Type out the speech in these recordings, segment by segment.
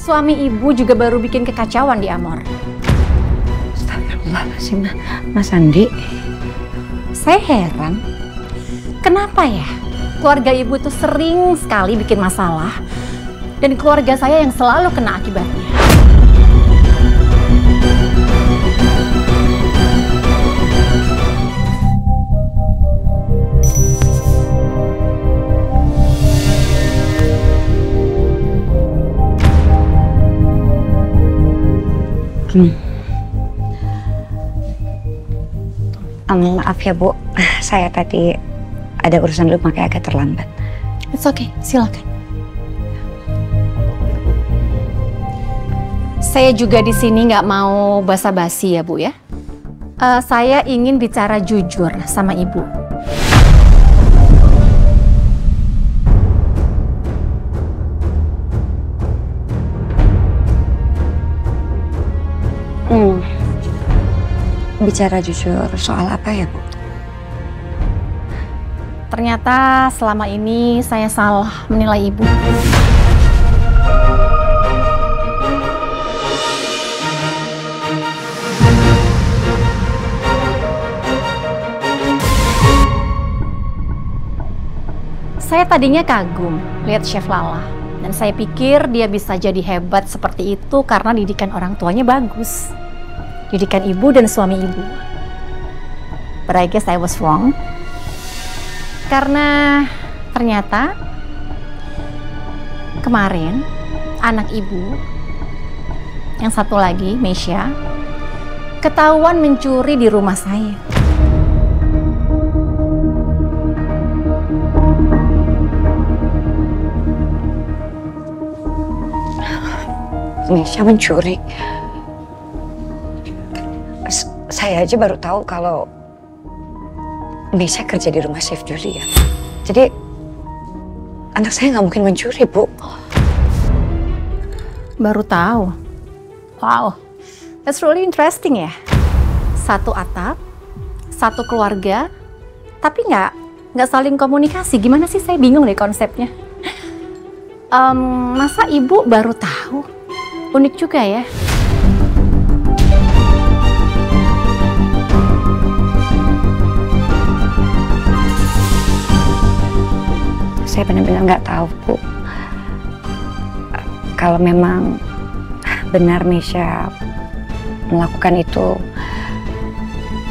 Suami ibu juga baru bikin kekacauan di Amor. Astagfirullahaladzim, Mas Andi. Saya heran, kenapa ya keluarga ibu tuh sering sekali bikin masalah dan keluarga saya yang selalu kena akibatnya. Maaf ya Bu, saya tadi ada urusan dulu makanya agak terlambat. It's okay, silakan. Saya juga di sini nggak mau basa-basi ya Bu ya. Saya ingin bicara jujur sama Ibu. Bicara jujur soal apa ya Bu? Ternyata selama ini saya salah menilai Ibu. Saya tadinya kagum lihat Chef Lala. Dan saya pikir dia bisa jadi hebat seperti itu karena didikan orang tuanya bagus. Didikan ibu dan suami ibu. But I guess I was wrong. Karena ternyata kemarin anak ibu yang satu lagi, Meisha, ketahuan mencuri di rumah saya. Meisha mencuri. Saya aja baru tahu kalau Meisha kerja di rumah Chef Julia. Jadi anak saya nggak mungkin mencuri, Bu. Baru tahu. Wow, that's really interesting ya. Satu atap, satu keluarga, tapi nggak saling komunikasi. Gimana sih, saya bingung deh konsepnya. Masa ibu baru tahu? Unik juga ya. Saya benar-benar nggak tahu, Bu. Kalau memang benar Meisha melakukan itu,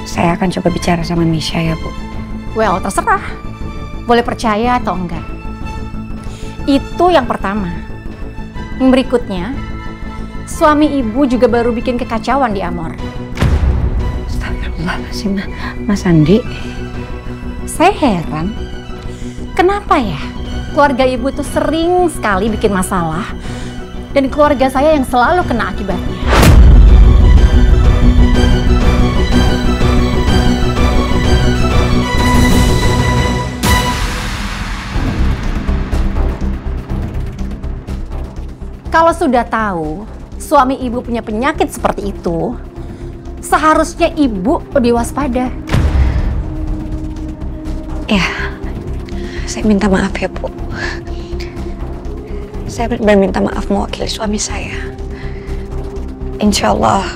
saya akan coba bicara sama Meisha ya, Bu. Well, terserah. Boleh percaya atau enggak. Itu yang pertama. Yang berikutnya, suami ibu juga baru bikin kekacauan di Amor. Astagfirullahaladzim, Mas Andi. Saya heran, kenapa ya keluarga ibu tuh sering sekali bikin masalah dan keluarga saya yang selalu kena akibatnya. Kalau sudah tahu suami ibu punya penyakit seperti itu, seharusnya ibu lebih waspada. Ya, saya minta maaf ya, Bu. Saya benar-benar minta maaf mewakili suami saya. Insya Allah,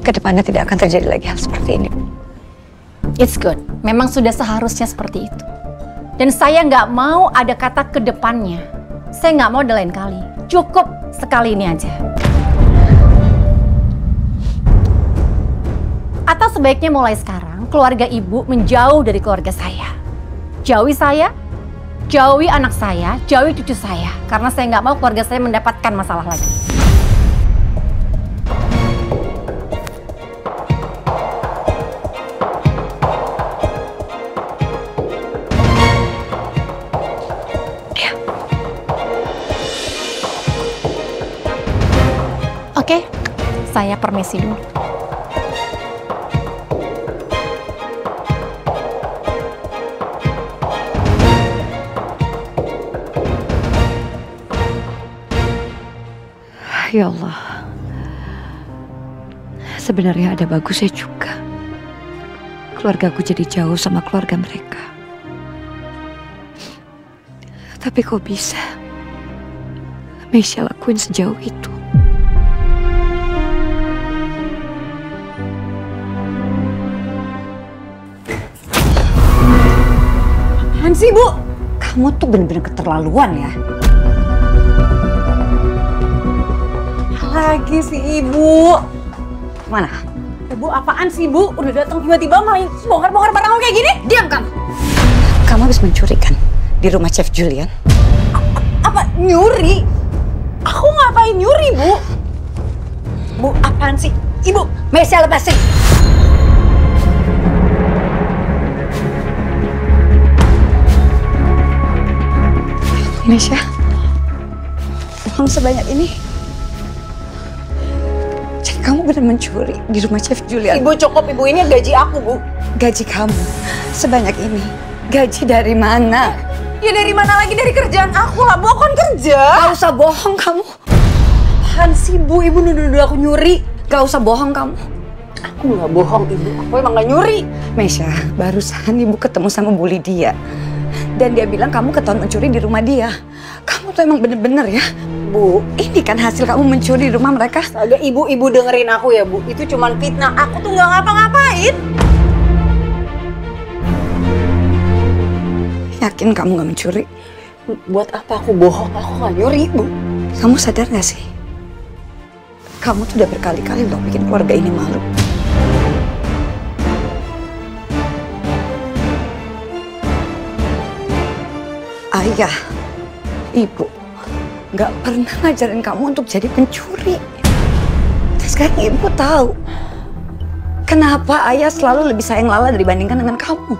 kedepannya tidak akan terjadi lagi hal seperti ini. It's good. Memang sudah seharusnya seperti itu. Dan saya nggak mau ada kata ke depannya. Saya nggak mau ada lain kali. Cukup sekali ini aja. Atau sebaiknya mulai sekarang, keluarga ibu menjauh dari keluarga saya. Jauhi saya, jauhi anak saya, jauhi cucu saya. Karena saya nggak mau keluarga saya mendapatkan masalah lagi. Oke, saya permisi dulu. Ya Allah, sebenarnya ada bagusnya juga. Keluargaku jadi jauh sama keluarga mereka. Tapi kok bisa Mesya lakuin sejauh itu? Apaan sih, Bu? Kamu tuh bener-bener keterlaluan ya. Lagi sih Ibu. Mana? Ibu apaan sih, Bu? Udah datang tiba-tiba malah bongkar-bongkar barang kamu kayak gini? Diam kamu. Kamu habis mencuri kan di rumah Chef Julian? Apa nyuri? Aku ngapain nyuri, Bu? Bu, apaan sih? Ibu, Mesya lepasin. Mesya, uang sebanyak ini. Jadi kamu benar mencuri di rumah Chef Julian? Ibu cukup, Ibu, ini gaji aku, Bu. Gaji kamu sebanyak ini. Gaji dari mana? Ya dari mana lagi? Dari kerjaan aku lah, Bu. Aku kan kerja. Gak usah bohong kamu. Apaan sih, Bu? Ibu nuduh aku nyuri. Gak usah bohong kamu. Aku nggak bohong, Ibu. Aku emang nggak nyuri. Mesya, barusan ibu ketemu sama Bu Lydia. Dan dia bilang kamu ketahuan mencuri di rumah dia. Kamu tuh emang bener-bener ya. Bu, Ini kan hasil kamu mencuri di rumah mereka. agak Ibu dengerin aku ya, Bu. Itu cuman fitnah. Aku tuh nggak ngapa-ngapain. Yakin kamu gak mencuri? Buat apa aku bohong? Aku nggak nyuri, Bu. Kamu sadar gak sih? Kamu tuh udah berkali-kali loh bikin keluarga ini malu. Ayah, ibu, gak pernah ngajarin kamu untuk jadi pencuri. Terus sekarang ibu tahu kenapa ayah selalu lebih sayang Lala dibandingkan dengan kamu.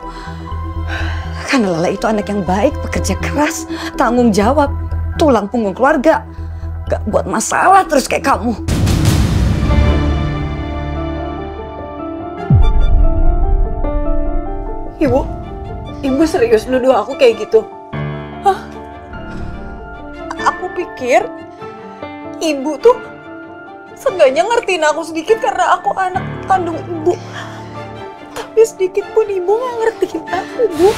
Karena Lala itu anak yang baik, pekerja keras, tanggung jawab, tulang punggung keluarga. Gak buat masalah terus kayak kamu. Ibu serius nuduh aku kayak gitu? Hah? Aku pikir Ibu tuh seenggaknya ngertiin aku sedikit karena aku anak kandung Ibu. Tapi sedikit pun Ibu nggak ngertiin aku, Bu.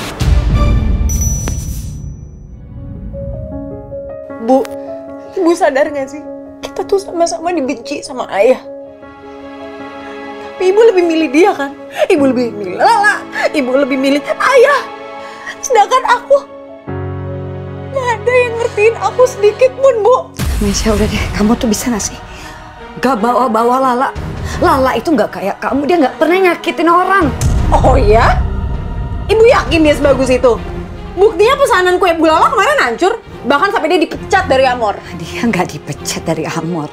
Bu, Ibu sadar gak sih? Kita tuh sama-sama dibenci sama Ayah. Tapi Ibu lebih milih dia kan? Ibu lebih milih Lala. Ibu lebih milih Ayah. Sedangkan aku gak ada yang ngertiin aku sedikit pun, Bu. Mesya udah deh, kamu tuh bisa gak sih? Gak bawa-bawa Lala. Lala itu gak kayak kamu, dia gak pernah nyakitin orang. Oh ya? Ibu yakin dia sebagus itu? Buktinya pesanan kue Bu Lala kemarin hancur. Bahkan sampai dia dipecat dari Amor. Dia gak dipecat dari Amor.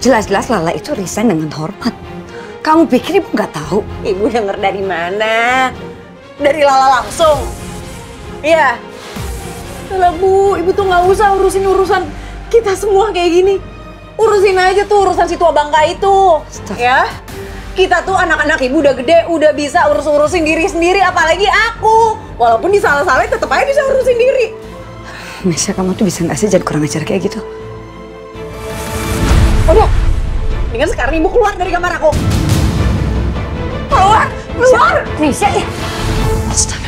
Jelas-jelas Lala itu resign dengan hormat. Kamu pikir ibu gak tahu? Ibu denger dari mana? Dari Lala langsung? Iya. Alah Bu, Ibu tuh gak usah urusin urusan kita semua kayak gini. Urusin aja tuh urusan si tua bangka itu. Stop. Ya. Kita tuh anak-anak Ibu udah gede, udah bisa urus-urusin diri sendiri, apalagi aku. Walaupun disalah-salahin tetep aja bisa urusin diri. Mesya, kamu tuh bisa gak sih jangan kurang ajar kayak gitu? Udah, mendingan sekarang Ibu keluar dari kamar aku. Keluar! Keluar! Mesya, ya. Stop.